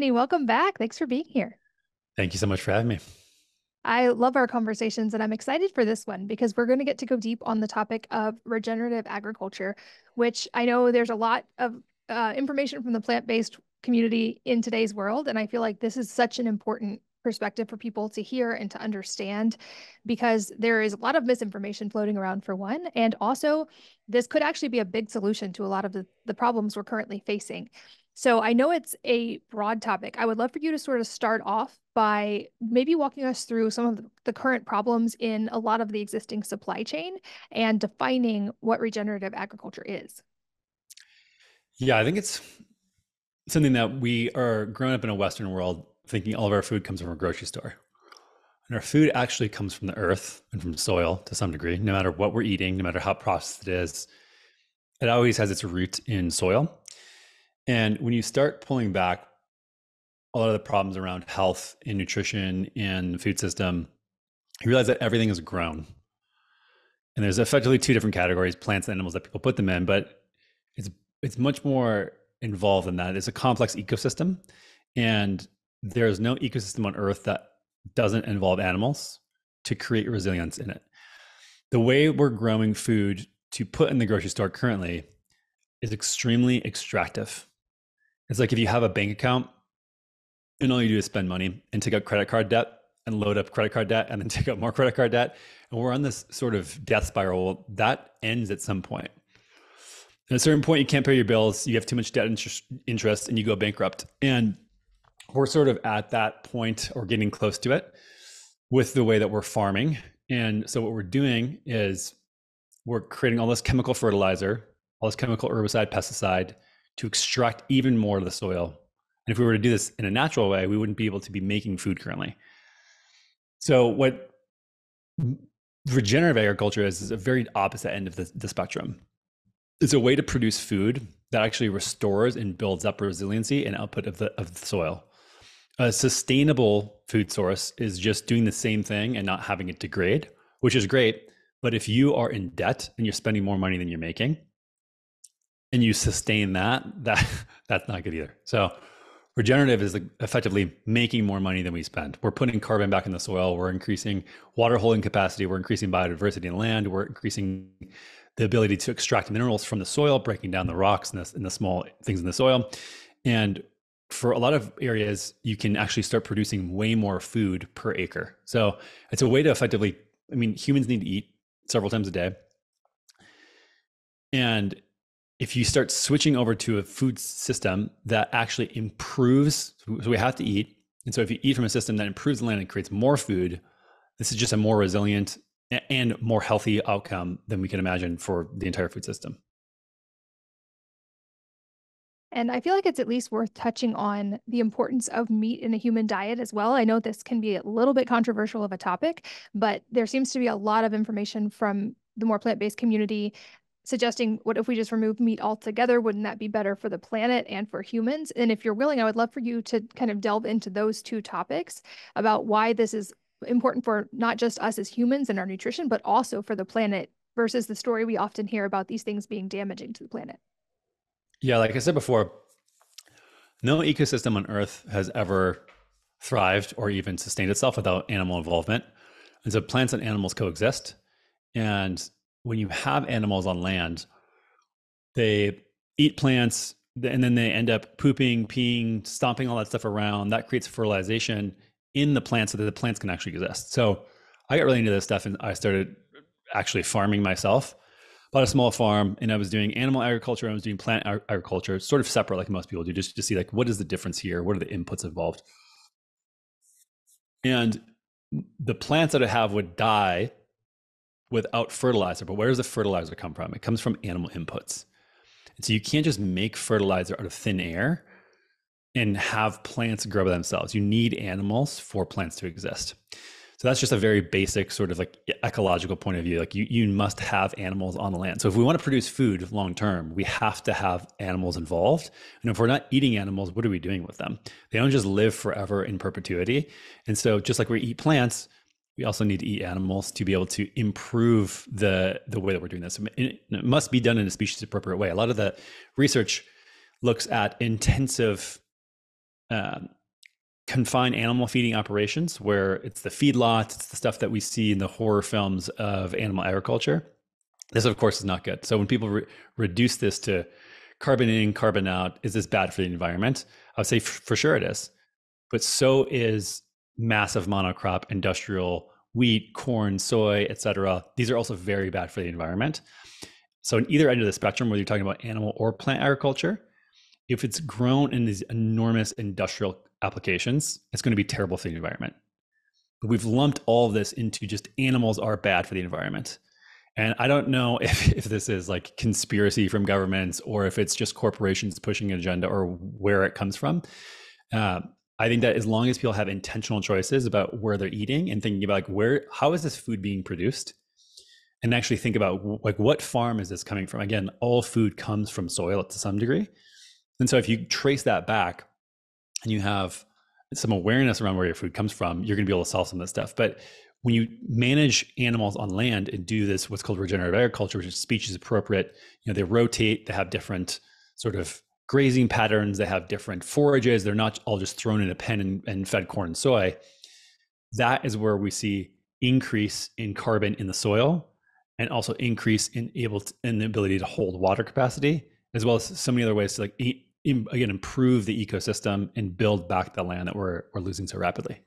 Anthony, welcome back. Thanks for being here. Thank you so much for having me. I love our conversations and I'm excited for this one because we're going to get to go deep on the topic of regenerative agriculture, which I know there's a lot of information from the plant-based community in today's world. And I feel like this is such an important perspective for people to hear and to understand because there is a lot of misinformation floating around for one. And also, this could actually be a big solution to a lot of the problems we're currently facing. So I know it's a broad topic. I would love for you to sort of start off by maybe walking us through some of the current problems in a lot of the existing supply chain and defining what regenerative agriculture is. Yeah, I think it's something that we are growing up in a Western world thinking all of our food comes from a grocery store. And our food actually comes from the earth and from soil to some degree, no matter what we're eating, no matter how processed it is. It always has its root in soil. And when you start pulling back a lot of the problems around health and nutrition and the food system, you realize that everything is grown. And there's effectively two different categories, plants and animals that people put them in, but it's much more involved than that. It's a complex ecosystem, and there's no ecosystem on Earth that doesn't involve animals to create resilience in it. The way we're growing food to put in the grocery store currently is extremely extractive. It's like if you have a bank account and all you do is spend money and take out credit card debt and load up credit card debt and then take out more credit card debt. And we're on this sort of death spiral that ends at some point. At a certain point, you can't pay your bills, you have too much debt interest, and you go bankrupt. And we're sort of at that point or getting close to it with the way that we're farming. And so what we're doing is we're creating all this chemical fertilizer, all this chemical herbicide, pesticide to extract even more of the soil. And if we were to do this in a natural way, we wouldn't be able to be making food currently. So what regenerative agriculture is a very opposite end of the spectrum. It's a way to produce food that actually restores and builds up resiliency and output of the soil. A sustainable food source is just doing the same thing and not having it degrade, which is great. But if you are in debt and you're spending more money than you're making, and you sustain that's not good either. So regenerative is effectively making more money than we spend. We're putting carbon back in the soil. We're increasing water holding capacity. We're increasing biodiversity in land. We're increasing the ability to extract minerals from the soil, breaking down the rocks and the small things in the soil. And for a lot of areas, you can actually start producing way more food per acre. So it's a way to effectively, humans need to eat several times a day. And if you start switching over to a food system that actually improves, so we have to eat. And so if you eat from a system that improves the land and creates more food, this is just a more resilient and more healthy outcome than we can imagine for the entire food system. And I feel like it's at least worth touching on the importance of meat in a human diet as well. I know this can be a little bit controversial of a topic, but there seems to be a lot of information from the more plant-based community suggesting what if we just remove meat altogether? Wouldn't that be better for the planet and for humans? And if you're willing, I would love for you to kind of delve into those two topics about why this is important for not just us as humans and our nutrition, but also for the planet versus the story we often hear about these things being damaging to the planet. Yeah, like I said before, no ecosystem on Earth has ever thrived or even sustained itself without animal involvement. And so plants and animals coexist. And when you have animals on land, they eat plants and then they end up pooping, peeing, stomping all that stuff around. That creates fertilization in the plants so that the plants can actually exist. So I got really into this stuff and I started actually farming myself. Bought a small farm and I was doing animal agriculture. I was doing plant agriculture, sort of separate like most people do, just to see like, what is the difference here? What are the inputs involved? And the plants that I have would die without fertilizer. But where does the fertilizer come from? It comes from animal inputs. And so you can't just make fertilizer out of thin air and have plants grow by themselves. You need animals for plants to exist. So that's just a very basic sort of like ecological point of view. Like you must have animals on the land. So if we want to produce food long term, we have to have animals involved. And if we're not eating animals, what are we doing with them? They don't just live forever in perpetuity. And so just like we eat plants, we also need to eat animals to be able to improve the way that we're doing this. It must be done in a species appropriate way. A lot of the research looks at intensive um, confined animal feeding operations, where it's the feedlots, it's the stuff that we see in the horror films of animal agriculture. This, of course, is not good. So when people reduce this to carbon in, carbon out, is this bad for the environment? I would say for sure it is. But so is massive monocrop industrial wheat, corn, soy, etc. These are also very bad for the environment. So in either end of the spectrum, whether you're talking about animal or plant agriculture, if it's grown in these enormous industrial applications, it's going to be terrible for the environment. But we've lumped all of this into just animals are bad for the environment. And I don't know if this is like conspiracy from governments or if it's just corporations pushing an agenda or where it comes from. I think that as long as people have intentional choices about where they're eating and thinking about like how is this food being produced, and actually think about like what farm is this coming from? Again, all food comes from soil to some degree. And so if you trace that back and you have some awareness around where your food comes from, you're going to be able to solve some of this stuff. But when you manage animals on land and do this, what's called regenerative agriculture, which is species appropriate, they rotate, they have different sort of grazing patterns, they have different forages, they're not all just thrown in a pen and fed corn and soy. That is where we see increase in carbon in the soil and also increase in the ability to hold water capacity, as well as so many other ways to again improve the ecosystem and build back the land that we're losing so rapidly.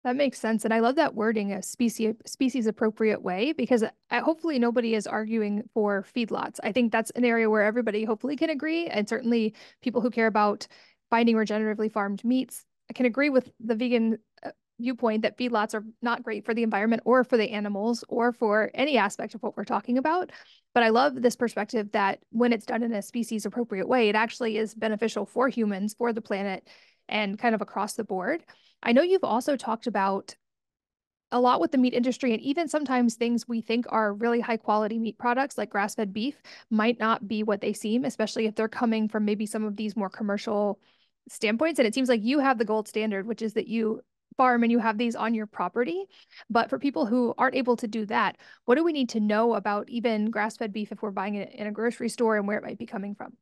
That makes sense. And I love that wording, a species appropriate way, because hopefully nobody is arguing for feedlots. I think that's an area where everybody hopefully can agree. And certainly people who care about finding regeneratively farmed meats can agree with the vegan viewpoint that feedlots are not great for the environment or for the animals or for any aspect of what we're talking about. But I love this perspective that when it's done in a species appropriate way, it actually is beneficial for humans, for the planet, and kind of across the board. I know you've also talked about a lot with the meat industry, and even sometimes things we think are really high quality meat products like grass-fed beef might not be what they seem, especially if they're coming from maybe some of these more commercial standpoints. And it seems like you have the gold standard, which is that you farm and you have these on your property. But for people who aren't able to do that, what do we need to know about even grass-fed beef if we're buying it in a grocery store and where it might be coming from?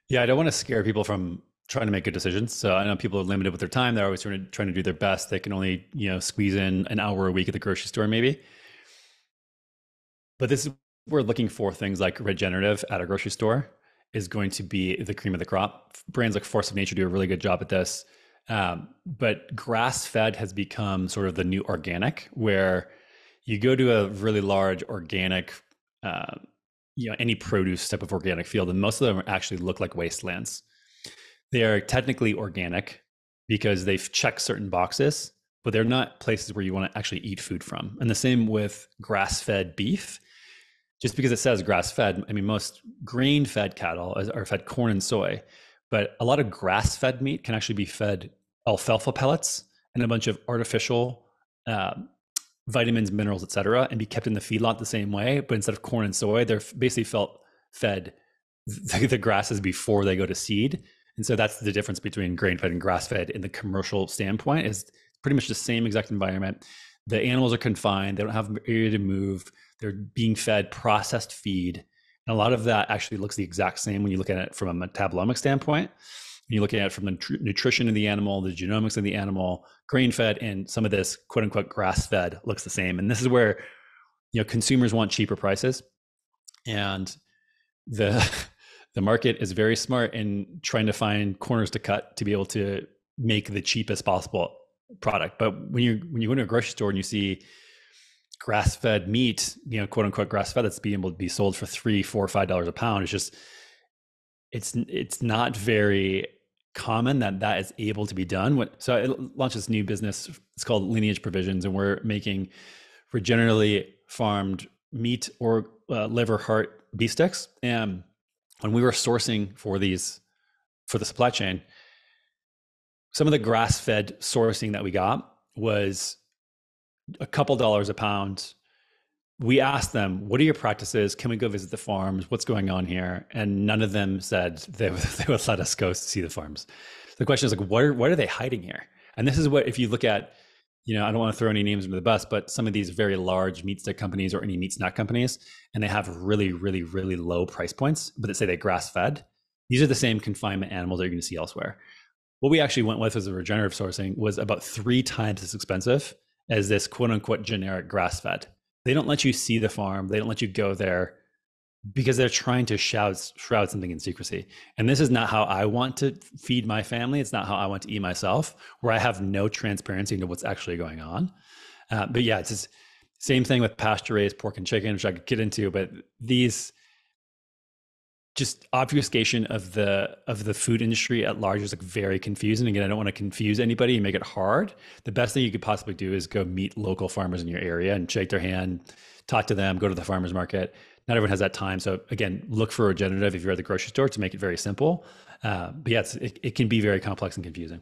Yeah, I don't want to scare people from trying to make good decisions. So I know people are limited with their time. They're always trying to do their best. They can only, squeeze in an hour a week at the grocery store, maybe. But this is we're looking for things like regenerative at a grocery store is going to be the cream of the crop. Brands like Force of Nature do a really good job at this. But grass-fed has become sort of the new organic, where you go to a really large organic, any produce type of organic field, and most of them actually look like wastelands. They are technically organic because they've checked certain boxes, but they're not places where you want to actually eat food from. And the same with grass-fed beef. Just because it says grass-fed, I mean, most grain-fed cattle are fed corn and soy, but a lot of grass-fed meat can actually be fed alfalfa pellets and a bunch of artificial vitamins, minerals, et cetera, and be kept in the feedlot the same way. But instead of corn and soy, they're basically fed the grasses before they go to seed. And so that's the difference between grain-fed and grass-fed in the commercial standpoint, is pretty much the same exact environment. The animals are confined. They don't have an area to move. They're being fed processed feed. And a lot of that actually looks the exact same when you look at it from a metabolomic standpoint. When you look at it from the nutrition of the animal, the genomics of the animal, grain-fed, and some of this quote-unquote grass-fed looks the same. And this is where consumers want cheaper prices. And the market is very smart in trying to find corners to cut to be able to make the cheapest possible product. But when you go to a grocery store and you see grass-fed meat, quote unquote grass-fed, that's being able to be sold for $3, $4, $5 a pound, it's just it's not very common that is able to be done. So I launched this new business. It's called Lineage Provisions, and we're making regeneratively farmed meat or liver, heart, beef sticks. And when we were sourcing for the supply chain, some of the grass-fed sourcing that we got was a couple dollars a pound. We asked them, what are your practices? Can we go visit the farms? What's going on here? And none of them said they would let us go see the farms. The question is like, what are they hiding here? And this is what, if you look at, I don't want to throw any names under the bus, but some of these very large meat stick companies or any meat snack companies, and they have really, really, really low price points, but they say they're grass-fed. these are the same confinement animals that you're going to see elsewhere. What we actually went with as a regenerative sourcing was about 3 times as expensive as this quote unquote generic grass fed. They don't let you see the farm. They don't let you go there because they're trying to shroud something in secrecy. And this is not how I want to feed my family. It's not how I want to eat myself, where I have no transparency into what's actually going on. But yeah, it's just same thing with pasture raised pork and chicken, which I could get into. But these just obfuscation of the food industry at large is like very confusing. Again, I don't want to confuse anybody and make it hard. The best thing you could possibly do is go meet local farmers in your area and shake their hand, talk to them, go to the farmers market. Not everyone has that time. So again, look for regenerative if you're at the grocery store to make it very simple. But yeah, it can be very complex and confusing.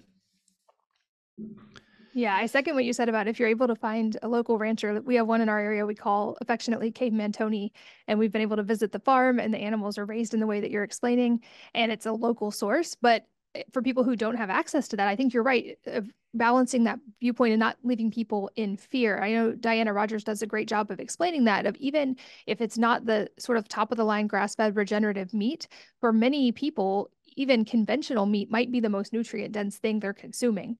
Yeah, I second what you said about if you're able to find a local rancher. We have one in our area we call affectionately Caveman Tony, and we've been able to visit the farm, and the animals are raised in the way that you're explaining, and it's a local source. But for people who don't have access to that, I think you're right of balancing that viewpoint and not leaving people in fear. I know Diana Rogers does a great job of explaining that, of even if it's not the sort of top of the line grass-fed regenerative meat, for many people, even conventional meat might be the most nutrient dense thing they're consuming.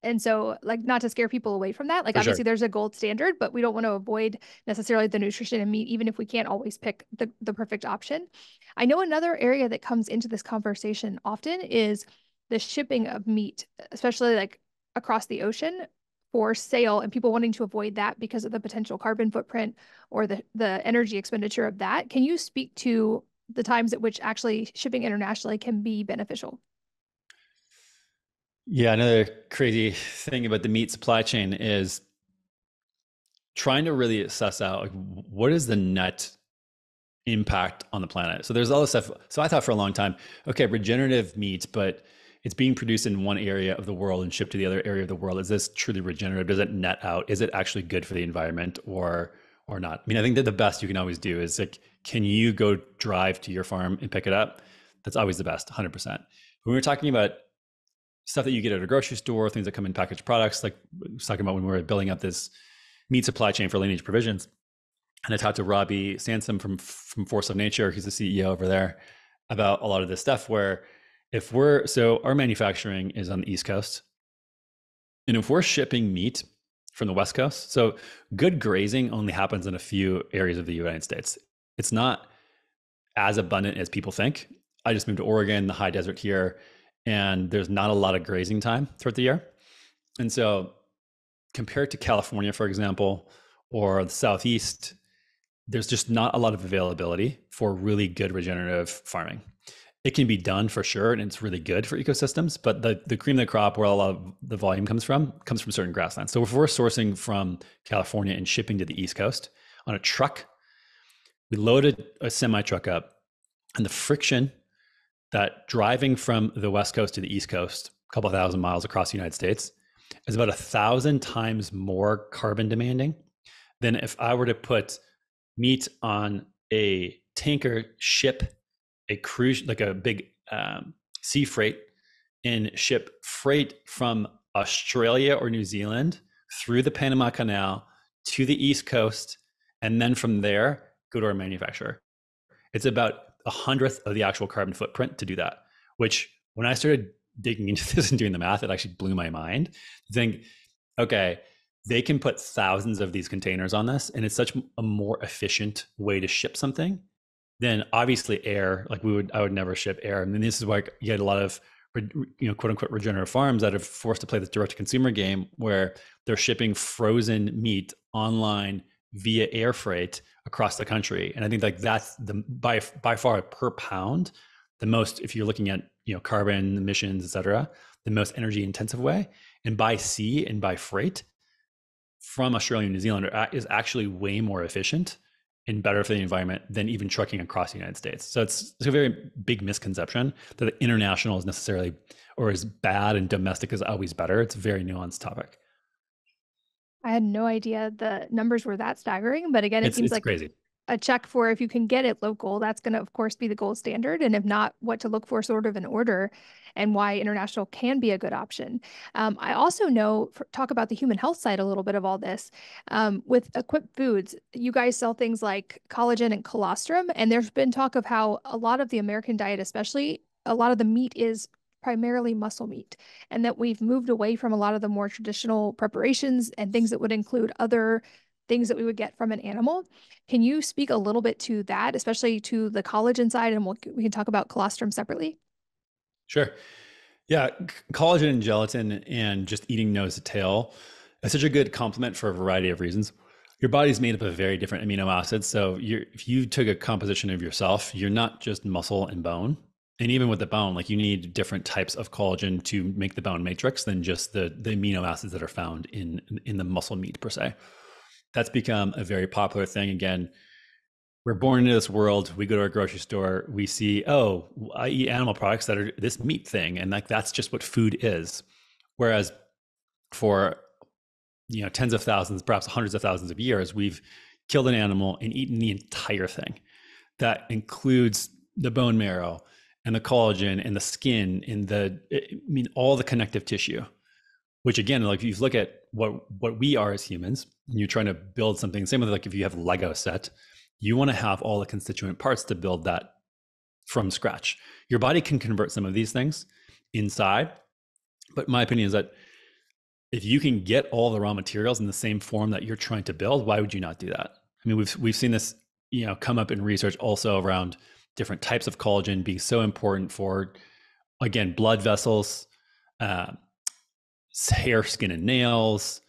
And so, like, not to scare people away from that, like, For sure. obviously there's a gold standard, but we don't want to avoid necessarily the nutrition in meat, even if we can't always pick the perfect option. I know another area that comes into this conversation often is the shipping of meat, especially like across the ocean for sale, and people wanting to avoid that because of the potential carbon footprint or the energy expenditure of that. Can you speak to the times at which actually shipping internationally can be beneficial? Yeah, another crazy thing about the meat supply chain is trying to really assess out like what is the net impact on the planet. So there's all this stuff. So I thought for a long time, okay, regenerative meat, but it's being produced in one area of the world and shipped to the other area of the world. Is this truly regenerative? Does it net out? Is it actually good for the environment or not? I mean, I think that the best you can always do is like, can you go drive to your farm and pick it up? That's always the best, 100%. When we're talking about stuff that you get at a grocery store, things that come in packaged products, like I was talking about when we were building up this meat supply chain for Lineage Provisions. And I talked to Robbie Sansom from Force of Nature, he's the CEO over there, about a lot of this stuff where so our manufacturing is on the East Coast. And if we're shipping meat from the West Coast, so good grazing only happens in a few areas of the United States. It's not as abundant as people think. I just moved to Oregon, the high desert here, and there's not a lot of grazing time throughout the year. And so compared to California, for example, or the Southeast, there's just not a lot of availability for really good regenerative farming. It can be done for sure, and it's really good for ecosystems, but the cream of the crop where a lot of the volume comes from certain grasslands. So if we're sourcing from California and shipping to the East Coast on a truck, we loaded a semi truck up, and the friction that driving from the West Coast to the East Coast, a couple thousand miles across the United States, is about 1,000 times more carbon demanding than if I were to put meat on a tanker ship, a cruise, like a big sea freight, and ship freight from Australia or New Zealand through the Panama Canal to the East Coast, and then from there go to our manufacturer. It's about 100th of the actual carbon footprint to do that, which when I started digging into this and doing the math, it actually blew my mind to think, okay, they can put thousands of these containers on this, and it's such a more efficient way to ship something than obviously air. Like I would never ship air. And then this is why you get a lot of, quote unquote, regenerative farms that are forced to play this direct to consumer game where they're shipping frozen meat online via air freight across the country. And I think like that's by far per pound, the most, if you're looking at, carbon emissions, et cetera, the most energy intensive way. And by sea and by freight from Australia and New Zealand is actually way more efficient and better for the environment than even trucking across the United States. So it's a very big misconception that international is necessarily or is bad and domestic is always better. It's a very nuanced topic. I had no idea the numbers were that staggering, but again, it seems It's like crazy. a check for if you can get it local, that's going to, of course, be the gold standard. And if not, what to look for sort of an order and why international can be a good option. I also know, talk about the human health side a little bit of all this. With Equip Foods, you guys sell things like collagen and colostrum. And there's been talk of how a lot of the American diet, especially a lot of the meat is primarily muscle meat, and that we've moved away from a lot of the more traditional preparations and things that would include other things that we would get from an animal. Can you speak a little bit to that, especially to the collagen side, and we can talk about colostrum separately? Sure. Yeah, collagen and gelatin and just eating nose to tail is such a good complement for a variety of reasons. Your body's made up of very different amino acids. So if you took a composition of yourself, you're not just muscle and bone. And even with the bone, like you need different types of collagen to make the bone matrix than just the amino acids that are found in the muscle meat per se. That's become a very popular thing. Again, we're born into this world. We go to our grocery store. We see, oh, I eat animal products that are this meat thing, and like that's just what food is. Whereas for tens of thousands, perhaps hundreds of thousands of years, we've killed an animal and eaten the entire thing. That includes the bone marrow and the collagen and the skin and all the connective tissue. Which again, like if you look at what we are as humans, and you're trying to build something, same with like if you have Lego set, you want to have all the constituent parts to build that from scratch. Your body can convert some of these things inside, but my opinion is that if you can get all the raw materials in the same form that you're trying to build, why would you not do that? I mean, we've seen this, come up in research also around different types of collagen being so important for, again, blood vessels, hair, skin, and nails,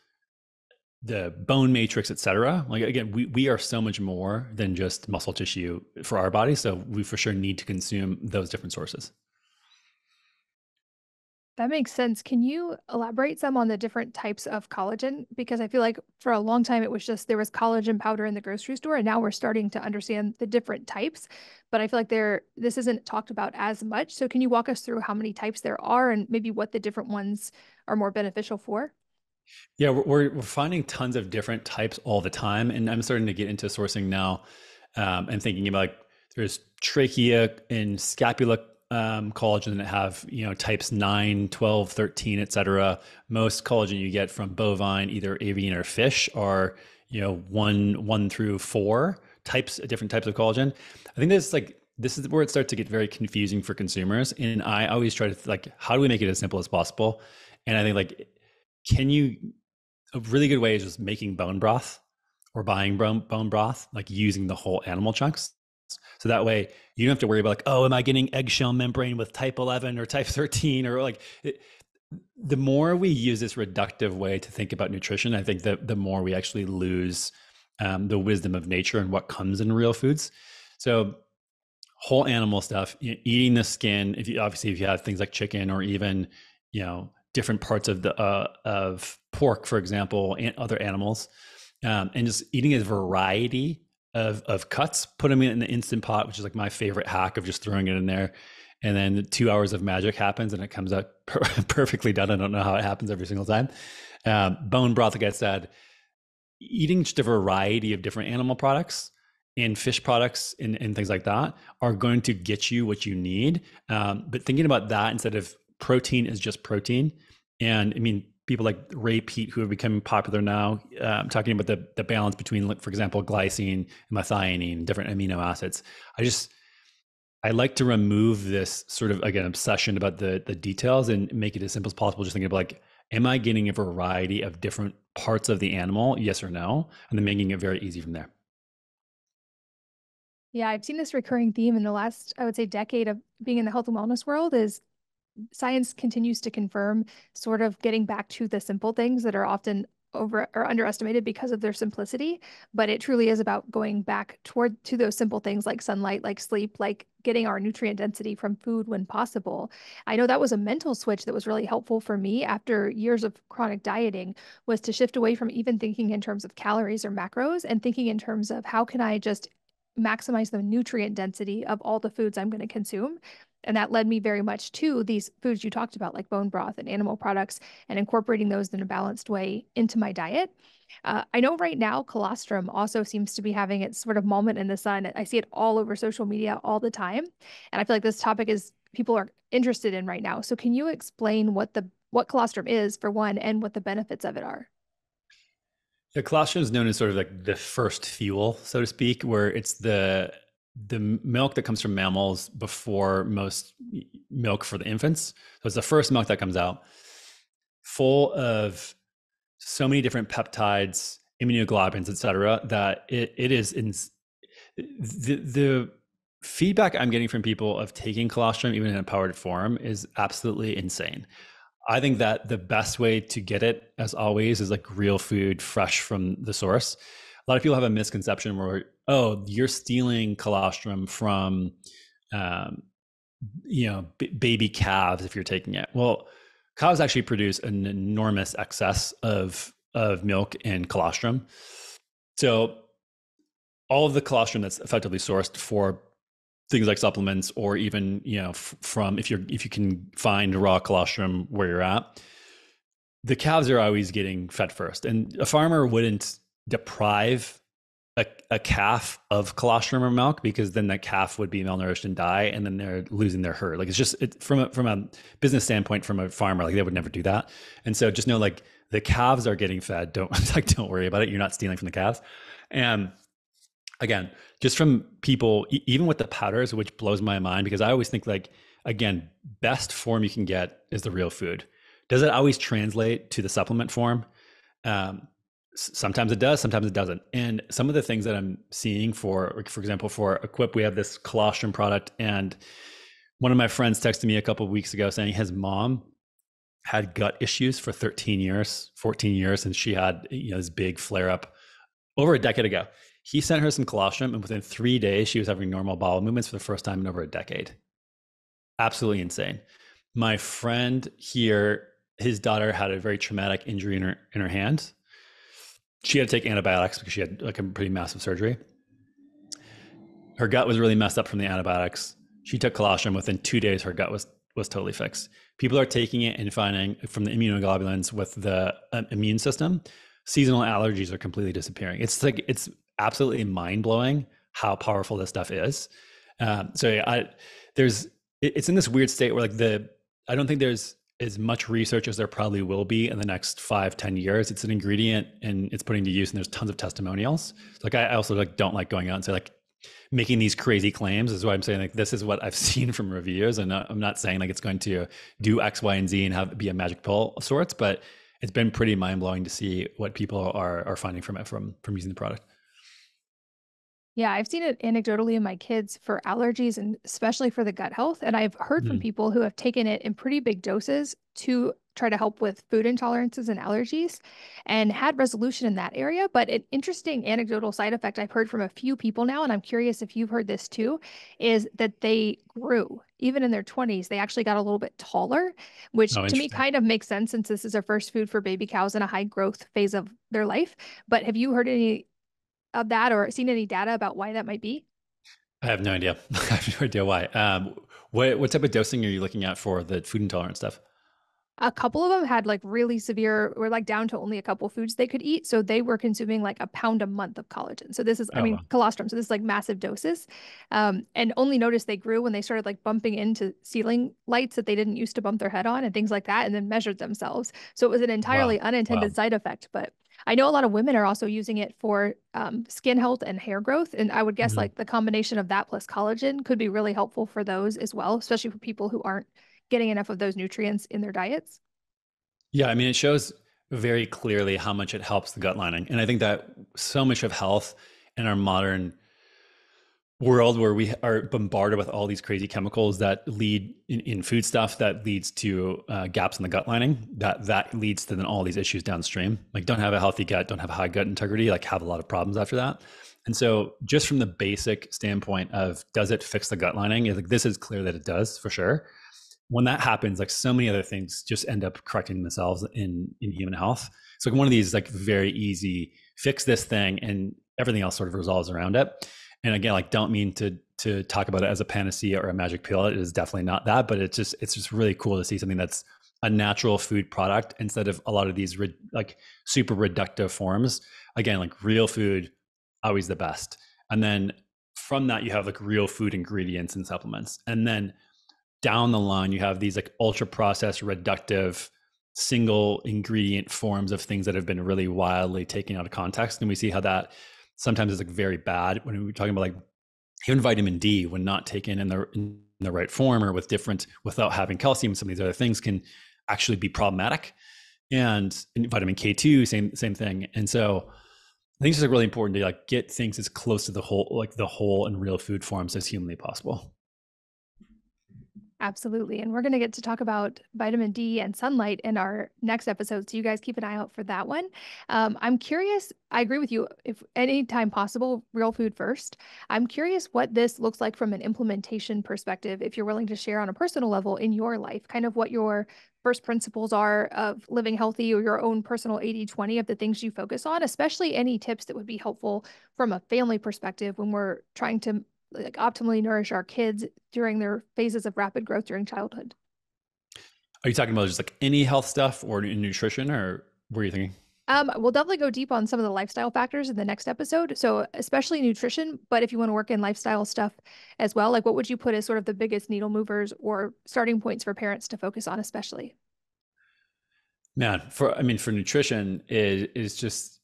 the bone matrix, et cetera. Like again, we are so much more than just muscle tissue for our body. So we for sure need to consume those different sources. That makes sense. Can you elaborate some on the different types of collagen? Because I feel like for a long time it was just there was collagen powder in the grocery store, and now we're starting to understand the different types. But I feel like this isn't talked about as much. So can you walk us through how many types there are and maybe what the different ones are more beneficial for? Yeah, we're finding tons of different types all the time, and I'm starting to get into sourcing now, and thinking about like there's trachea and scapula collagen that have types 9, 12, 13, etc. Most collagen you get from bovine, either avian or fish, are 1 through 4 types, different types of collagen. I think this is where it starts to get very confusing for consumers, and I always try to like, how do we make it as simple as possible? And I think like, a really good way is just making bone broth or buying bone broth, like using the whole animal chunks. So that way you don't have to worry about like, oh, am I getting eggshell membrane with type 11 or type 13 or like the more we use this reductive way to think about nutrition, I think that the more we actually lose the wisdom of nature and what comes in real foods. So whole animal stuff, eating the skin, if you have things like chicken or even, different parts of of pork, for example, and other animals, and just eating a variety of cuts, put them in the instant pot, which is like my favorite hack of just throwing it in there. And then 2 hours of magic happens and it comes out perfectly done. I don't know how it happens every single time. Bone broth, like I said, eating just a variety of different animal products and fish products and things like that are going to get you what you need. But thinking about that instead of protein is just protein. And I mean, people like Ray Peat, who are becoming popular now, talking about the balance between, like, for example, glycine, methionine, different amino acids. I like to remove this sort of, again, obsession about the details and make it as simple as possible. Just thinking about like, am I getting a variety of different parts of the animal? Yes or no? And then making it very easy from there. Yeah, I've seen this recurring theme in the last, I would say, decade of being in the health and wellness world is science continues to confirm sort of getting back to the simple things that are often over or underestimated because of their simplicity. But it truly is about going back to those simple things like sunlight, like sleep, like getting our nutrient density from food when possible. I know that was a mental switch that was really helpful for me after years of chronic dieting, was to shift away from even thinking in terms of calories or macros and thinking in terms of how can I just maximize the nutrient density of all the foods I'm going to consume. And that led me very much to these foods you talked about, like bone broth and animal products, and incorporating those in a balanced way into my diet. I know right now colostrum also seems to be having its sort of moment in the sun. I see it all over social media all the time. And I feel like this topic is people are interested in right now. So can you explain what colostrum is for one and what the benefits of it are? The colostrum is known as sort of like the first fuel, so to speak, where it's the milk that comes from mammals before most milk for the infants. So it's the first milk that comes out, full of so many different peptides, immunoglobulins, et cetera, that it is in the feedback I'm getting from people of taking colostrum, even in a powdered form, is absolutely insane. I think that the best way to get it, as always, is like real food, fresh from the source. A lot of people have a misconception where, oh, you're stealing colostrum from, um, baby calves if you're taking it. Well, cows actually produce an enormous excess of milk and colostrum. So all of the colostrum that's effectively sourced for things like supplements, or even from if you can find raw colostrum where you're at, the calves are always getting fed first, and a farmer wouldn't deprive a calf of colostrum or milk, because then that calf would be malnourished and die, and then they're losing their herd. Like, it's just from a business standpoint, from a farmer, like they would never do that. And so just know, like, the calves are getting fed. Don't worry about it. You're not stealing from the calves. And again, just from people, even with the powders, which blows my mind, because I always think, like, again, best form you can get is the real food. Does it always translate to the supplement form? Sometimes it does, sometimes it doesn't. And some of the things that I'm seeing for example, for Equip, we have this colostrum product, and one of my friends texted me a couple of weeks ago saying his mom had gut issues for 13 years, 14 years, and she had this big flare up over a decade ago. He sent her some colostrum, and within 3 days, she was having normal bowel movements for the first time in over a decade. Absolutely insane. My friend here, his daughter had a very traumatic injury in her hand. She had to take antibiotics because she had like a pretty massive surgery. Her gut was really messed up from the antibiotics. She took colostrum. Within 2 days, her gut was totally fixed. People are taking it and finding from the immunoglobulins with the immune system, seasonal allergies are completely disappearing. It's absolutely mind blowing how powerful this stuff is. So yeah, it's in this weird state where, like, I don't think there's as much research as there probably will be in the next 5-10 years. It's an ingredient and it's putting to use, and there's tons of testimonials. Like, I also don't like going out and say, like, making these crazy claims. Is why I'm saying, like, this is what I've seen from reviews, and I'm not saying like it's going to do X, Y, and Z and be a magic pill of sorts, but it's been pretty mind blowing to see what people are finding from it from using the product. Yeah, I've seen it anecdotally in my kids for allergies and especially for the gut health. And I've heard from Mm. people who have taken it in pretty big doses to try to help with food intolerances and allergies and had resolution in that area. But an interesting anecdotal side effect I've heard from a few people now, and I'm curious if you've heard this too, is that they grew. Even in their 20s, they actually got a little bit taller, which Oh, to me interesting. kind of makes sense since this is our first food for baby cows in a high growth phase of their life. But have you heard any of that or seen any data about why that might be? I have no idea. I have no idea why. What type of dosing are you looking at for the food intolerant stuff? A couple of them had like really severe, were like down to only a couple foods they could eat. So they were consuming like a pound a month of collagen. So this is, I Oh, mean, well. colostrum. So this is like massive doses. And only noticed they grew when they started like bumping into ceiling lights that they didn't used to bump their head on and things like that, and then measured themselves. So it was an Wow. entirely unintended Wow. side effect. But I know a lot of women are also using it for skin health and hair growth. And I would guess Mhm. like the combination of that plus collagen could be really helpful for those as well, especially for people who aren't getting enough of those nutrients in their diets. Yeah, I mean, it shows very clearly how much it helps the gut lining. And I think that so much of health in our modern world, where we are bombarded with all these crazy chemicals that lead in food stuff, that leads to gaps in the gut lining, that leads to then all these issues downstream. Like, don't have a healthy gut, don't have a high gut integrity, like have a lot of problems after that. And so just from the basic standpoint of, does it fix the gut lining, like, this is clear that it does for sure. When that happens, like, so many other things just end up correcting themselves in human health. It's like one of these, like, very easy, fix this thing and everything else sort of resolves around it. And again, like don't mean to talk about it as a panacea or a magic pill. It is definitely not that, but it's just really cool to see something that's a natural food product instead of a lot of these like super reductive forms. Again, like real food, always the best. And then from that, you have like real food ingredients and supplements. And then down the line, you have these like ultra processed, reductive, single ingredient forms of things that have been really wildly taken out of context. And we see how that sometimes is like very bad when we're talking about like even vitamin D, when not taken in the right form or with different, without having calcium, some of these other things can actually be problematic. And vitamin K2, same thing. And so I think it's just like really important to like get things as close to the whole, like the whole and real food forms as humanly possible. Absolutely. And we're going to get to talk about vitamin D and sunlight in our next episode. So you guys keep an eye out for that one. I'm curious. I agree with you. If anytime possible, real food first. I'm curious what this looks like from an implementation perspective, if you're willing to share on a personal level in your life, kind of what your first principles are of living healthy or your own personal 80/20 of the things you focus on, especially any tips that would be helpful from a family perspective when we're trying to like optimally nourish our kids during their phases of rapid growth during childhood. Are you talking about just like any health stuff or nutrition, or what are you thinking? We'll definitely go deep on some of the lifestyle factors in the next episode. So especially nutrition, but if you want to work in lifestyle stuff as well, like what would you put as sort of the biggest needle movers or starting points for parents to focus on, especially? Man, for nutrition is just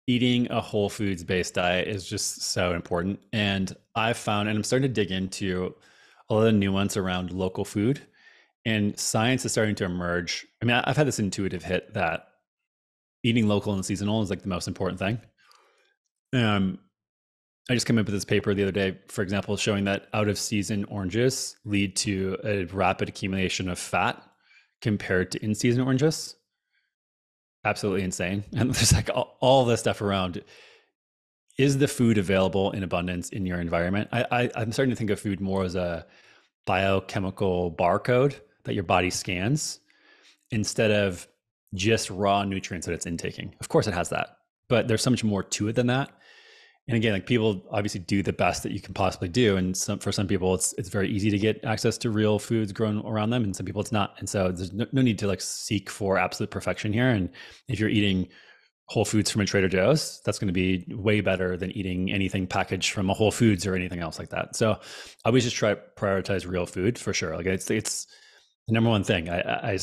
eating a whole foods based diet is just so important. And I've found, and I'm starting to dig into a lot of the nuance around local food, and science is starting to emerge. I mean, I've had this intuitive hit that eating local and seasonal is like the most important thing. Um, I just came up with this paper the other day, for example, showing that out of season oranges lead to a rapid accumulation of fat compared to in season oranges. Absolutely insane. And there's like all this stuff around. Is the food available in abundance in your environment? I'm starting to think of food more as a biochemical barcode that your body scans instead of just raw nutrients that it's intaking. Of course, it has that, but there's so much more to it than that. And again, like people obviously do the best that you can possibly do, and for some people, it's very easy to get access to real foods grown around them, and some people it's not. And so there's no need to like seek for absolute perfection here. And if you're eating Whole Foods from a Trader Joe's, that's going to be way better than eating anything packaged from a Whole Foods or anything else like that. So I always just try to prioritize real food for sure. Like it's the number one thing. I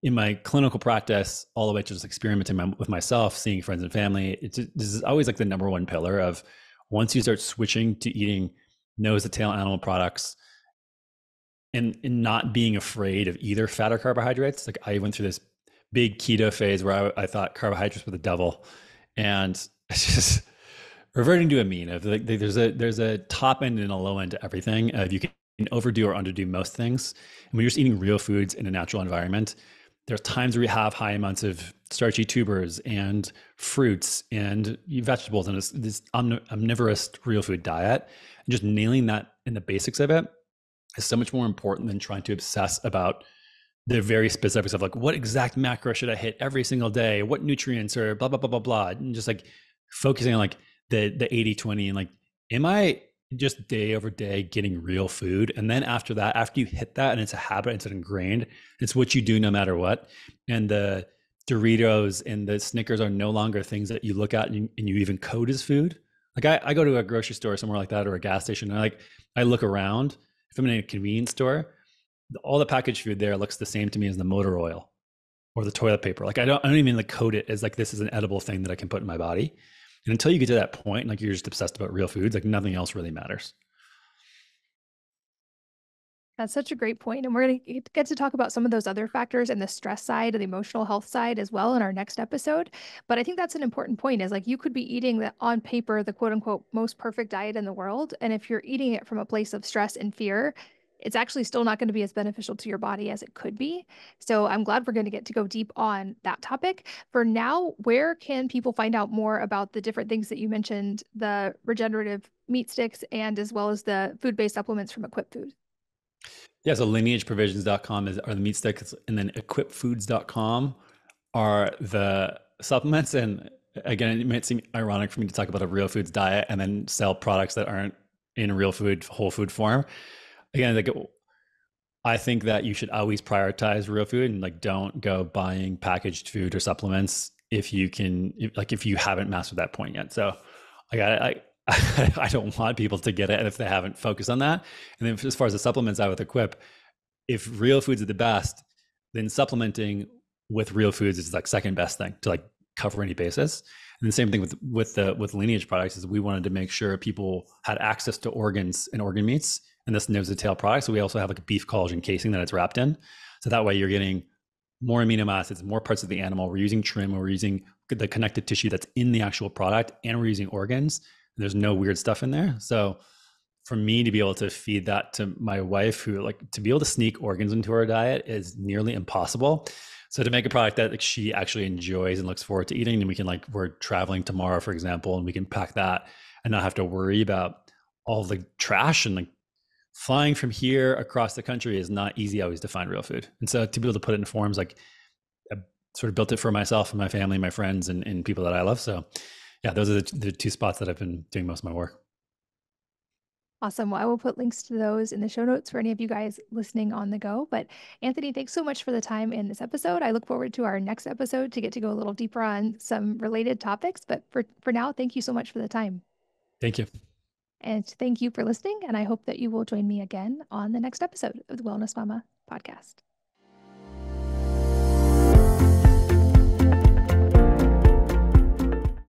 in my clinical practice, all the way to just experimenting with myself, seeing friends and family, this is always like the number one pillar of once you start switching to eating nose to tail animal products and not being afraid of either fat or carbohydrates. Like I went through this big keto phase where I thought carbohydrates were the devil, and it's just reverting to a mean of like there's a top end and a low end to everything. You can overdo or underdo most things. And when you're just eating real foods in a natural environment, there's times where you have high amounts of starchy tubers and fruits and vegetables and this omnivorous real food diet. And just nailing that in the basics of it is so much more important than trying to obsess about the very specifics of like what exact macro should I hit every single day, what nutrients or blah blah blah blah blah, and just like focusing on like the 80/20 and like am I just day over day getting real food? And then after that, after you hit that and it's a habit, it's ingrained, it's what you do no matter what. And the Doritos and the Snickers are no longer things that you look at and you even code as food. Like I go to a grocery store somewhere like that or a gas station and I look around. If I'm in a convenience store, all the packaged food there looks the same to me as the motor oil or the toilet paper. Like I don't even like code it as like this is an edible thing that I can put in my body. And until you get to that point, like you're just obsessed about real foods, like nothing else really matters. That's such a great point. And we're going to get to talk about some of those other factors and the stress side and the emotional health side as well in our next episode. But I think that's an important point is like you could be eating the on paper, the quote unquote most perfect diet in the world. And if you're eating it from a place of stress and fear, it's actually still not going to be as beneficial to your body as it could be. So I'm glad we're going to get to go deep on that topic. For now, where can people find out more about the different things that you mentioned, the regenerative meat sticks and as well as the food-based supplements from Equip Food? Yeah, so lineageprovisions.com are the meat sticks, and then equipfoods.com are the supplements. And again, it might seem ironic for me to talk about a real foods diet and then sell products that aren't in real food, whole food form. Again, like I think that you should always prioritize real food and like don't go buying packaged food or supplements if you can, if you haven't mastered that point yet. So like I don't want people to get it if they haven't focused on that. And then as far as the supplements I would equip, if real foods are the best, then supplementing with real foods is like second best thing to like cover any basis. And the same thing with lineage products is we wanted to make sure people had access to organs and organ meats, and this nose to tail product. So we also have like a beef collagen casing that it's wrapped in. So that way you're getting more amino acids, more parts of the animal. We're using trim, we're using the connective tissue that's in the actual product, and we're using organs. And there's no weird stuff in there. So for me to be able to feed that to my wife, who like to be able to sneak organs into her diet is nearly impossible. So to make a product that like she actually enjoys and looks forward to eating, and we can like, we're traveling tomorrow, for example, and we can pack that and not have to worry about all the trash. And like flying from here across the country is not easy always to find real food. And so to be able to put it in forms, like I sort of built it for myself and my family, my friends, and people that I love. So yeah, those are the two spots that I've been doing most of my work. Awesome. Well, I will put links to those in the show notes for any of you guys listening on the go. But Anthony, thanks so much for the time in this episode. I look forward to our next episode to get to go a little deeper on some related topics. But for now, thank you so much for the time. Thank you. And thank you for listening. And I hope that you will join me again on the next episode of the Wellness Mama podcast.